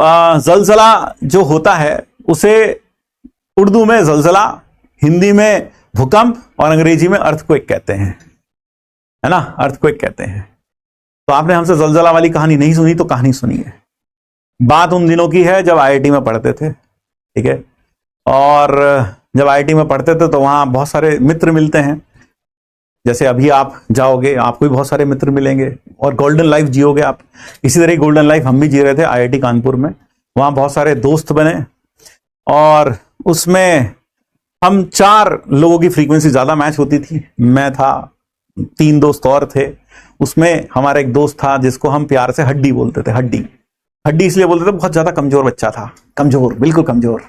जलजला जो होता है उसे उर्दू में जलजला, हिंदी में भूकंप और अंग्रेजी में अर्थक्वेक कहते हैं, है ना, अर्थक्वेक कहते हैं। तो आपने हमसे जलजला वाली कहानी नहीं सुनी तो कहानी सुनिए। बात उन दिनों की है जब आईआईटी में पढ़ते थे, ठीक है। और जब आईआईटी में पढ़ते थे तो वहां बहुत सारे मित्र मिलते हैं। जैसे अभी आप जाओगे आपको भी बहुत सारे मित्र मिलेंगे और गोल्डन लाइफ जियोगे आप। इसी तरह गोल्डन लाइफ हम भी जी रहे थे आईआईटी कानपुर में। वहां बहुत सारे दोस्त बने और उसमें हम 4 लोगों की फ्रीक्वेंसी ज्यादा मैच होती थी। मैं था, 3 दोस्त और थे। उसमें हमारा एक दोस्त था जिसको हम प्यार से हड्डी बोलते थे। हड्डी हड्डी इसलिए बोलते थे, बहुत ज्यादा कमजोर बच्चा था, कमजोर, बिल्कुल कमजोर,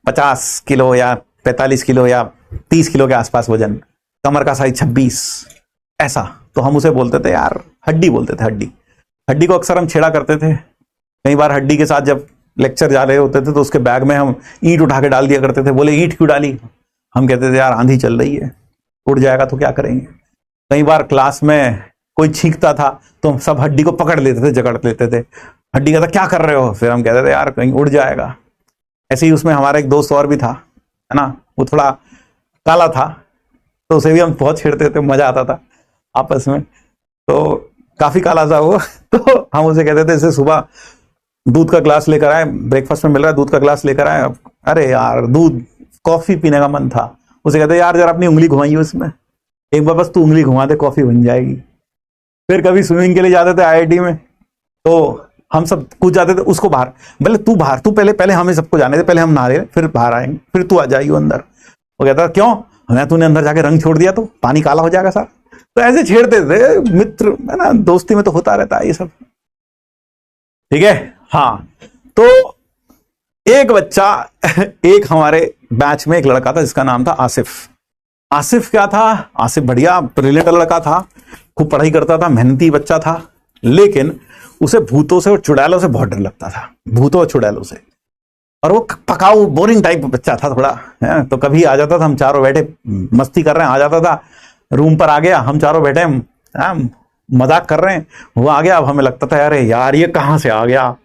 50 किलो या 45 किलो या 30 किलो के आसपास वजन, कमर का साइज 26, ऐसा। तो हम उसे बोलते थे यार, हड्डी बोलते थे। हड्डी हड्डी को अक्सर हम छेड़ा करते थे। कई बार हड्डी के साथ जब लेक्चर जा रहे होते थे तो उसके बैग में हम ईंट उठा के डाल दिया करते थे। बोले ईंट क्यों डाली? हम कहते थे यार आंधी चल रही है, उड़ जाएगा तो क्या करेंगे। कई बार क्लास में कोई छींकता था तो हम सब हड्डी को पकड़ लेते थे, जकड़ लेते थे। हड्डी कहता क्या कर रहे हो? फिर हम कहते थे यार कहीं उड़ जाएगा। ऐसे ही उसमें हमारा एक दोस्त और भी था, है ना, वो थोड़ा काला था, तो उसे भी हम बहुत छेड़ते थे, मजा आता था आपस में। तो काफी काला था वो तो हम उसे कहते थे, जैसे सुबह दूध का ग्लास लेकर आए, ब्रेकफास्ट में मिल रहा है, दूध का ग्लास लेकर आए, अरे यार दूध, कॉफी पीने का मन था। उसे कहते यार जरा अपनी उंगली घुमाइए उसमें, एक बार बस तू उंगली घुमा दे, कॉफी बन जाएगी। फिर कभी स्विमिंग के लिए जाते थे आईआईटी में, तो हम सब कूद जाते थे उसको बाहर। बोले तू बाहर, तू पहले हमें सबको जाने दे, पहले हम नहा रहे, फिर बाहर आएंगे, फिर तू आ जाइयो अंदर। वो कहता क्यों? हमें तूने अंदर जाके रंग छोड़ दिया तो पानी काला हो जाएगा सर। तो ऐसे छेड़ते थे मित्र, है ना, दोस्ती में तो होता रहता है ये सब, ठीक है। हाँ, तो एक बच्चा एक हमारे बैच में एक लड़का था जिसका नाम था आसिफ। आसिफ क्या था? आसिफ बढ़िया ब्रिलियंट लड़का था, खूब पढ़ाई करता था, मेहनती बच्चा था, लेकिन उसे भूतों से और चुड़ैलों से बहुत डर लगता था, भूतों और चुड़ैलों से। और वो पकाऊ बोरिंग टाइप बच्चा था थोड़ा, है। तो कभी आ जाता था, हम चारों बैठे मस्ती कर रहे हैं, आ जाता था रूम पर, आ गया, हम चारों बैठे मजाक कर रहे हैं, वो आ गया। अब हमें लगता था अरे यार ये कहां से आ गया,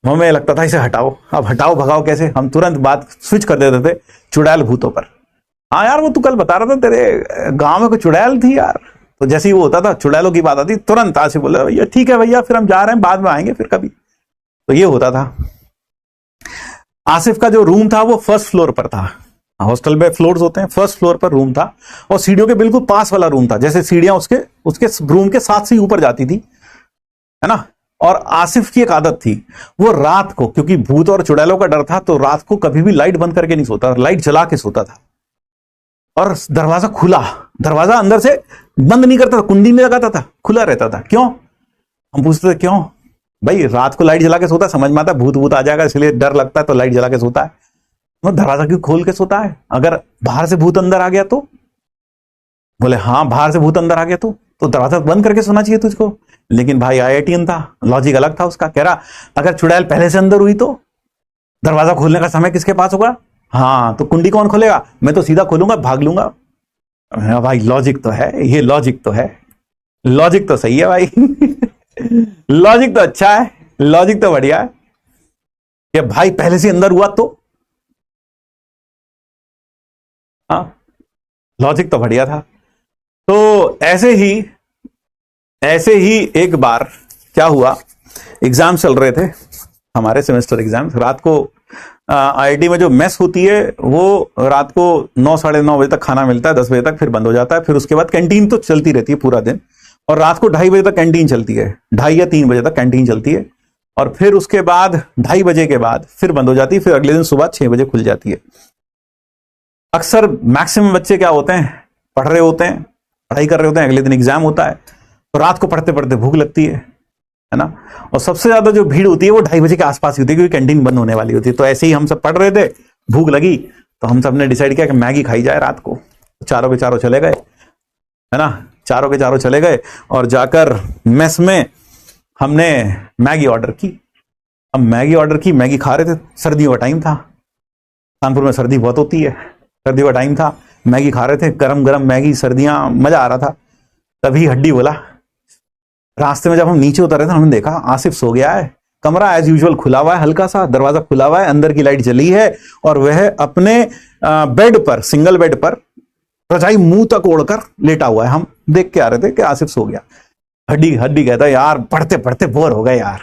हमें लगता था इसे हटाओ। अब हटाओ भगाओ कैसे? हम तुरंत बात स्विच कर देते थे चुड़ैल भूतों पर। हाँ यार वो तू कल बता रहा था तेरे गांव में कोई चुड़ैल थी यार। तो जैसे ही वो होता था चुड़ैलों की बात आती, तुरंत आसिफ बोले भैया ठीक है भैया, फिर हम जा रहे हैं, बाद में आएंगे फिर कभी। तो ये होता था। आसिफ का जो रूम था वो फर्स्ट फ्लोर पर था। हॉस्टल में फ्लोर्स होते हैं, फर्स्ट फ्लोर पर रूम था और सीढ़ियों के बिल्कुल पास वाला रूम था। जैसे सीढ़ियां उसके रूम के साथ से ऊपर जाती थी, है ना। और आसिफ की एक आदत थी, वो रात को, क्योंकि भूत और चुड़ैलों का डर था, तो रात को कभी भी लाइट बंद करके नहीं सोता, लाइट जला के सोता था। और दरवाजा खुला, दरवाजा अंदर से बंद नहीं करता था, कुंडी नहीं लगाता था, खुला रहता था। क्यों? हम पूछते थे क्यों? भाई रात को लाइट जला के सोता है, समझ में आता है भूत आ जाएगा इसलिए डर लगता है तो लाइट जला के सोता है। वो दरवाजा क्यों खोल के सोता है? अगर बाहर से भूत अंदर आ गया तो? बोले हाँ बाहर से भूत अंदर आ गया तो दरवाजा बंद करके सोना चाहिए तुझको। लेकिन भाई आईआईटीएन था, लॉजिक अलग था उसका। कह रहा अगर चुड़ैल पहले से अंदर हुई तो दरवाजा खोलने का समय किसके पास होगा? हाँ तो कुंडी कौन खोलेगा? मैं तो सीधा खोलूंगा, भाग लूंगा। हाँ भाई लॉजिक तो है, ये लॉजिक तो है, लॉजिक तो सही है भाई लॉजिक तो अच्छा है, लॉजिक तो बढ़िया है कि भाई पहले से अंदर हुआ तो। हाँ लॉजिक तो बढ़िया था। तो ऐसे ही एक बार क्या हुआ, एग्जाम चल रहे थे हमारे, सेमेस्टर एग्जाम। रात को आईआईटी में जो मेस होती है वो रात को 9 साढ़े 9 बजे तक खाना मिलता है, 10 बजे तक फिर बंद हो जाता है। फिर उसके बाद कैंटीन तो चलती रहती है पूरा दिन, और रात को 2:30 बजे तक कैंटीन चलती है, 2:30 या 3 बजे तक कैंटीन चलती है। और फिर उसके बाद 2:30 बजे के बाद फिर बंद हो जाती है, फिर अगले दिन सुबह 6 बजे खुल जाती है। अक्सर मैक्सिमम बच्चे क्या होते हैं, पढ़ रहे होते हैं, पढ़ाई कर रहे होते हैं, अगले दिन एग्जाम होता है, तो रात को पढ़ते पढ़ते भूख लगती है ना। और सबसे ज्यादा जो भीड़ होती है वो 2:30 बजे के आसपास ही होती है, क्योंकि कैंटीन बंद होने वाली होती है। तो ऐसे ही हम सब पढ़ रहे थे, भूख लगी, तो हम सब ने डिसाइड किया कि मैगी खाई जाए रात को। चारों के चारों चले गए, है ना, चारों के चारों चले गए और जाकर मेस में हमने मैगी ऑर्डर की। अब मैगी ऑर्डर की, मैगी खा रहे थे, सर्दियों का टाइम था, कानपुर में सर्दी बहुत होती है, सर्दियों का टाइम था, मैगी खा रहे थे, गरम गरम मैगी, सर्दियां, मजा आ रहा था। तभी हड्डी बोला, रास्ते में जब हम नीचे उतर रहे थे हमने देखा आसिफ सो गया है, कमरा एज यूजुअल खुला हुआ है, हल्का सा दरवाजा खुला हुआ है, अंदर की लाइट जली है और वह अपने बेड पर, सिंगल बेड पर रजाई मुंह तक ओढ़कर लेटा हुआ है। हम देख के आ रहे थे कि आसिफ सो गया। हड्डी कहता है यार पढ़ते पढ़ते बोर हो गए यार,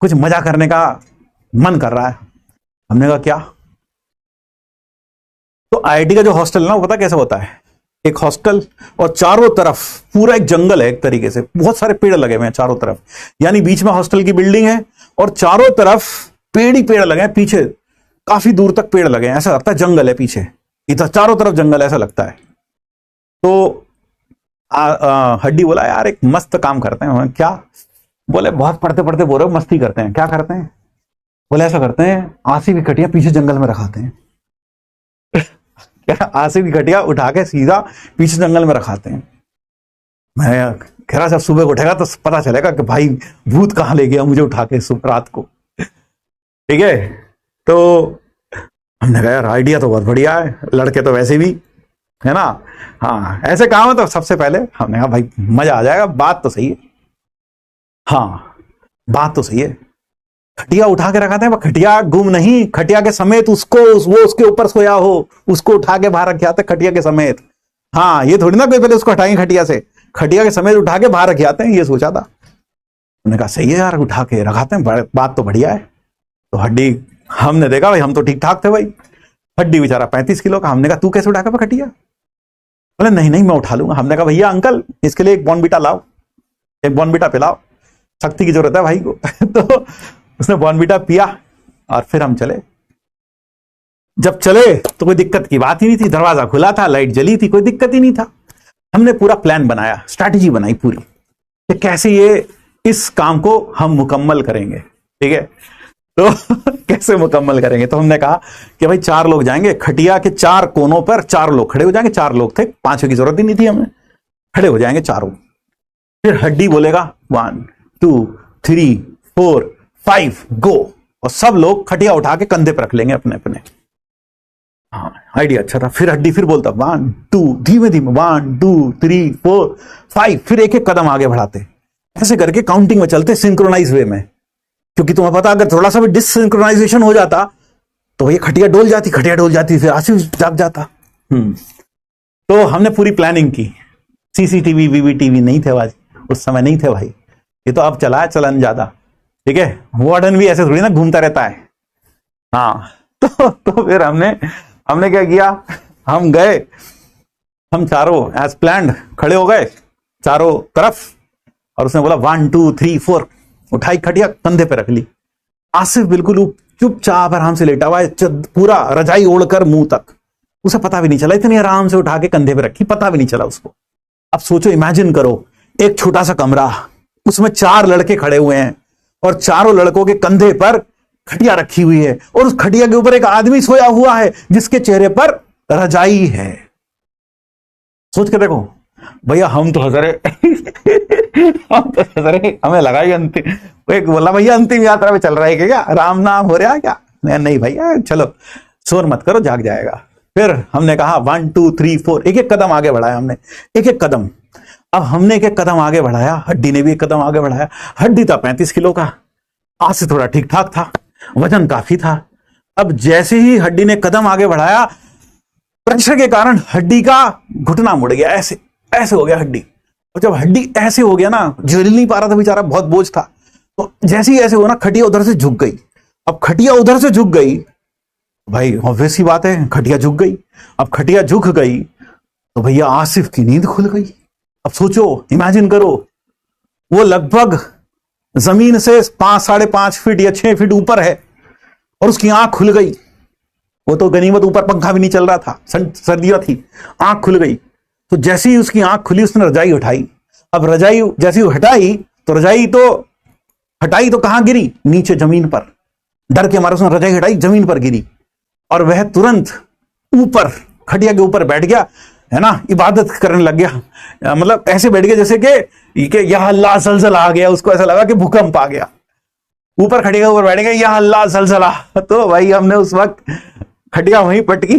कुछ मजा करने का मन कर रहा है। हमने कहा क्या? तो आईआईटी का जो हॉस्टल है ना, वो पता कैसे होता है, एक हॉस्टल और चारों तरफ पूरा एक जंगल है, एक तरीके से बहुत सारे पेड़ लगे हुए हैं चारों तरफ, यानी बीच में हॉस्टल की बिल्डिंग है और चारों तरफ पेड़ ही पेड़ लगे हैं, पीछे काफी दूर तक पेड़ लगे हैं, ऐसा लगता है जंगल है पीछे, इधर चारों तरफ जंगल ऐसा लगता है। तो हड्डी बोला यार एक मस्त काम करते हैं। क्या? बोले बहुत पढ़ते पढ़ते बोल रहे हो, मस्ती करते हैं। क्या करते हैं? बोले ऐसा करते हैं, आसिफ की खटिया पीछे जंगल में रखाते हैं। आसिफ की खटिया उठा के सीधा पीछे जंगल में रखाते हैं। मैं कह रहा जब सुबह उठेगा तो पता चलेगा कि भाई भूत कहां ले गया मुझे उठा के रात को। ठीक है, तो हमने कहा यार आइडिया तो बहुत बढ़िया है, लड़के तो वैसे भी है ना, हाँ ऐसे काम है तो सबसे पहले हमने कहा भाई मजा आ जाएगा। बात तो सही है, हाँ बात तो सही है। खटिया उठा के रखाते हैं, खटिया गुम नहीं, खटिया के समेत उसको, वो उसके ऊपर सोया हो, उसको उठा के बाहर रखे आते खटिया के समेत। हाँ ये थोड़ी ना कोई पहले उसको हटाएंगे खटिया से, खटिया के समेत उठा के बाहर रखे आते हैं, ये सोचा था। उन्होंने कहा सही है यार, उठा के रखाते हैं, बात तो बढ़िया है। तो हड्डी, हमने देखा भाई हम तो ठीक ठाक थे भाई, हड्डी बेचारा 35 किलो का। हमने कहा तू कैसे उठा के खटिया? बोले नहीं नहीं मैं उठा लूंगा। हमने कहा भैया अंकल इसके लिए एक बॉर्नविटा लाओ, एक बॉर्नविटा पिलाओ, शक्ति की जरूरत है भाई को। तो उसने बॉर्नविटा पिया और फिर हम चले। जब चले तो कोई दिक्कत की बात ही नहीं थी, दरवाजा खुला था, लाइट जली थी, कोई दिक्कत ही नहीं था। हमने पूरा प्लान बनाया, स्ट्रैटेजी बनाई पूरी कि कैसे ये इस काम को हम मुकम्मल करेंगे। ठीक है, तो कैसे मुकम्मल करेंगे? तो हमने कहा कि भाई 4 लोग जाएंगे, खटिया के 4 कोनों पर 4 लोग खड़े हो जाएंगे। 4 लोग थे, 5 की जरूरत ही नहीं थी हमें, खड़े हो जाएंगे चारों। फिर हड्डी बोलेगा 1 2 3 4 5 गो, और सब लोग खटिया उठा के कंधे पर रख लेंगे अपने अपने। हाँ आइडिया अच्छा था। फिर हड्डी फिर बोलता 1 2, धीमे धीमे 1 2 3 4 5, फिर एक एक कदम आगे बढ़ाते, ऐसे करके काउंटिंग में चलते सिंक्रोनाइज वे में। क्योंकि तुम्हें पता अगर थोड़ा सा भी डिससिंक्रोनाइजेशन हो जाता तो ये खटिया डोल जाती, फिर आसिफ जाग जाता। तो हमने पूरी प्लानिंग की। सीसीटीवी वीवीटीवी नहीं थे आज उस समय, नहीं थे भाई, ये तो अब चला है चलन ज्यादा। ठीक है, वार्डन भी ऐसे थोड़ी ना घूमता रहता है। हाँ तो फिर हमने क्या किया, हम गए, हम चारों एज प्लान्ड खड़े हो गए चारों तरफ, और उसने बोला 1 2 3 4, उठाई खटिया कंधे पे रख ली। आसिफ बिल्कुल चुपचाप आराम से लेटा हुआ है, पूरा रजाई ओढ़कर मुंह तक, उसे पता भी नहीं चला, इतनी आराम से उठा के कंधे पे रखी, पता भी नहीं चला उसको। अब सोचो, इमेजिन करो एक छोटा सा कमरा, उसमें 4 लड़के खड़े हुए हैं और चारों लड़कों के कंधे पर खटिया रखी हुई है, और उस खटिया के ऊपर एक आदमी सोया हुआ है जिसके चेहरे पर रजाई है। सोच के देखो भैया, हम तो हंस रहे, हमें लगा अंतिम, एक बोला भैया अंतिम यात्रा में चल रहा है क्या, राम नाम हो रहा है क्या? नहीं भैया चलो शोर मत करो, जाग जाएगा। फिर हमने कहा 1 2 3 4, एक एक कदम आगे बढ़ाया हमने, एक एक कदम। अब हमने एक एक कदम आगे बढ़ाया, हड्डी ने भी एक कदम आगे बढ़ाया। हड्डी था 35 किलो का, आज से थोड़ा ठीक ठाक था, वजन काफी था। अब जैसे ही हड्डी ने कदम आगे बढ़ाया, प्रेशर के कारण हड्डी का घुटना मुड़ गया, ऐसे ऐसे हो गया हड्डी। और जब हड्डी ऐसे हो गया ना, झेल नहीं पा रहा था बेचारा, बहुत बोझ था, तो जैसे ही ऐसे हो ना, खटिया उधर से झुक गई। अब खटिया उधर से झुक गई, भाई ऑब्वियस ही बात है, खटिया झुक गई। अब खटिया झुक गई तो भैया आसिफ की नींद खुल गई। अब सोचो, इमेजिन करो, वो लगभग जमीन से 5-5.5 फीट या 6 फीट ऊपर है और उसकी आंख खुल गई। वो तो गनीमत ऊपर पंखा भी नहीं चल रहा था, सर्दियां थी, आंख खुल गई। तो जैसे ही उसकी आंख खुली, उसने रजाई उठाई। अब रजाई जैसे ही हटाई तो रजाई तो हटाई तो कहां गिरी? नीचे जमीन पर। डर के मारे उसने रजाई हटाई, जमीन पर गिरी, और वह तुरंत ऊपर खटिया के ऊपर बैठ गया, है ना, इबादत करने लग गया। मतलब ऐसे बैठ गया जैसे कि या अल्लाह ज़लज़ला आ गया, उसको ऐसा लगा कि भूकंप आ गया। ऊपर खटिया के ऊपर बैठ गया, या अल्लाह ज़लज़ला। तो भाई हमने उस वक्त खटिया वहीं पटकी,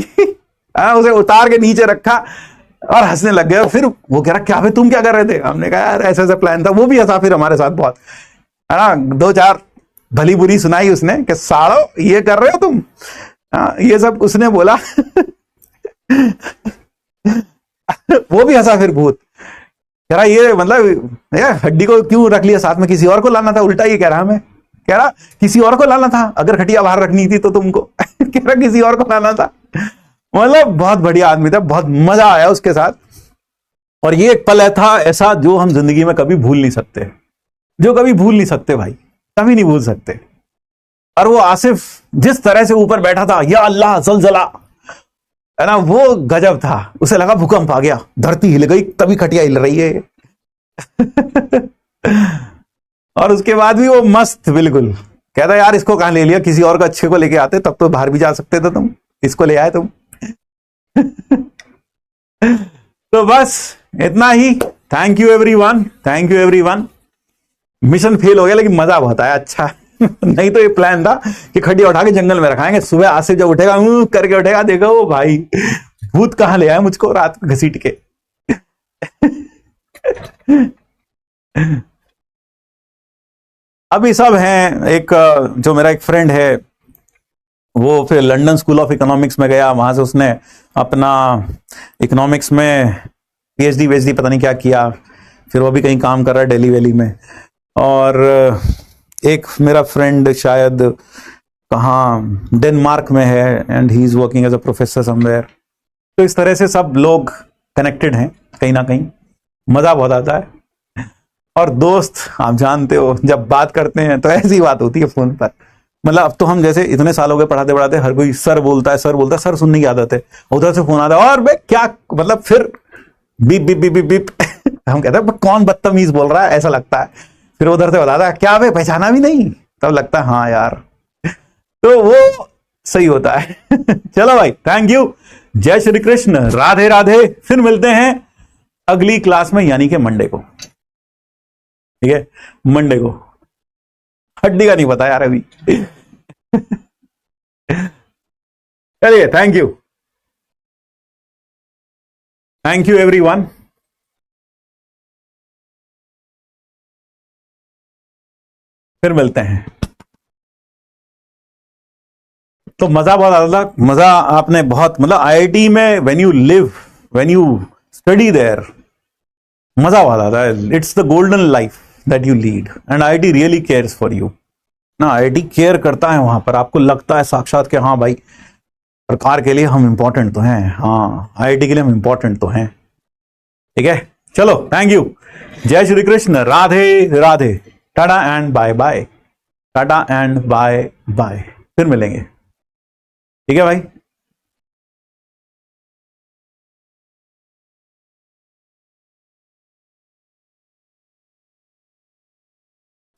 उसे उतार के नीचे रखा और हंसने लग गया। फिर वो कह रहा क्या भाई तुम क्या कर रहे थे? हमने कहा यार ऐसा ऐसा प्लान था। वो भी हंसा फिर हमारे साथ बहुत, है ना, 2-4 भली बुरी सुनाई उसने कि साड़ो ये कर रहे हो तुम, ये सब उसने बोला। वो भी हंसा फिर भूत, कह रहा ये मतलब हड्डी को क्यों रख लिया साथ में, किसी और को लाना था। उल्टा ये कह रहा हमें, कह रहा किसी और को लाना था, अगर खटिया बाहर रखनी थी तो तुमको। कह रहा किसी और को लाना था। मतलब बहुत बढ़िया आदमी था, बहुत मजा आया उसके साथ। और ये एक पल था ऐसा जो हम जिंदगी में कभी भूल नहीं सकते, जो कभी भूल नहीं सकते भाई, कभी नहीं भूल सकते। और वो आसिफ जिस तरह से ऊपर बैठा था, या अल्लाह ज़लज़ला, है ना, वो गजब था। उसे लगा भूकंप आ गया, धरती हिल गई, तभी खटिया हिल रही है। और उसके बाद भी वो मस्त, बिल्कुल कहता यार इसको कहां ले लिया, किसी और को अच्छे को लेके आते, तब तो बाहर भी जा सकते थे तुम, इसको ले आए तुम। तो बस इतना ही। Thank you everyone, thank you everyone. Mission fail हो गया लेकिन मजा बहुत आया, अच्छा। नहीं तो ये प्लान था कि खटिया उठा के जंगल में रखाएंगे, सुबह आसिफ जब उठेगा करके उठेगा, देखो वो भाई भूत कहां ले आया मुझको रात को घसीट के। अभी सब हैं, एक जो मेरा एक फ्रेंड है वो फिर लंदन स्कूल ऑफ इकोनॉमिक्स में गया, वहां से उसने अपना इकोनॉमिक्स में पीएचडी वेचडी पता नहीं क्या किया, फिर वो भी कहीं काम कर रहा है दिल्ली वैली में। और एक मेरा फ्रेंड शायद कहाँ डेनमार्क में है, and he is working as a professor somewhere. तो इस तरह से सब लोग कनेक्टेड हैं कहीं ना कहीं, मजा बहुत आता है। और दोस्त आप जानते हो जब बात करते हैं तो ऐसी बात होती है फोन पर, मतलब अब तो हम जैसे इतने साल हो गए पढ़ाते पढ़ाते, हर कोई सर बोलता है, सर बोलता है, सर सुनने की आदत है, उधर से फोन आता है और बे क्या, मतलब फिर beep beep beep beep beep. हम कहते हैं कौन बदतमीज बोल रहा है, ऐसा लगता है। फिर उधर से बताता है क्या बे पहचाना भी नहीं, तब लगता है हाँ यार, तो वो सही होता है। चलो भाई, थैंक यू, जय श्री कृष्ण, राधे राधे। फिर मिलते हैं अगली क्लास में, यानी कि मंडे को, ठीक है, मंडे को। हड्डी का नहीं पता यार अभी। चलिए, thank you, thank you everyone. फिर मिलते हैं। तो मजा बहुत आता था, मजा आपने बहुत, मतलब आईआईटी में when you live, when you study there, मजा बहुत आता है। It's the golden life that you lead, and IIT really cares for you ना। आईआईटी केयर करता है वहां पर, आपको लगता है साक्षात कि हाँ भाई सरकार के लिए हम इंपॉर्टेंट तो हैं, हाँ आईआईटी के लिए हम इंपॉर्टेंट तो हैं, ठीक है। चलो, थैंक यू, जय Shri Krishna, Radhe Radhe, tata and bye bye, tata and bye bye. फिर मिलेंगे, ठीक है भाई।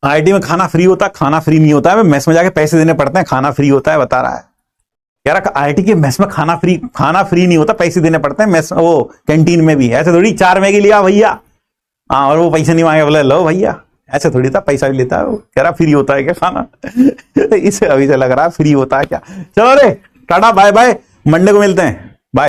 आईआईटी में खाना फ्री होता, खाना फ्री नहीं होता है, मेस में जाके पैसे देने पड़ते हैं, खाना फ्री होता है, बता रहा है यार। आईआईटी के मेस में खाना फ्री नहीं होता, पैसे देने पड़ते हैं। मेस वो कैंटीन में भी ऐसे थोड़ी 4 मैगी लिया भैया, हाँ, और वो पैसे नहीं मांगे, बोले लो भैया, ऐसे थोड़ी था, पैसा भी लेता है वो। कह रहा फ्री होता है क्या खाना? इसे अभी से लग रहा है फ्री होता है क्या। चलो रे, टाटा बाय बाय, मंडे को मिलते हैं।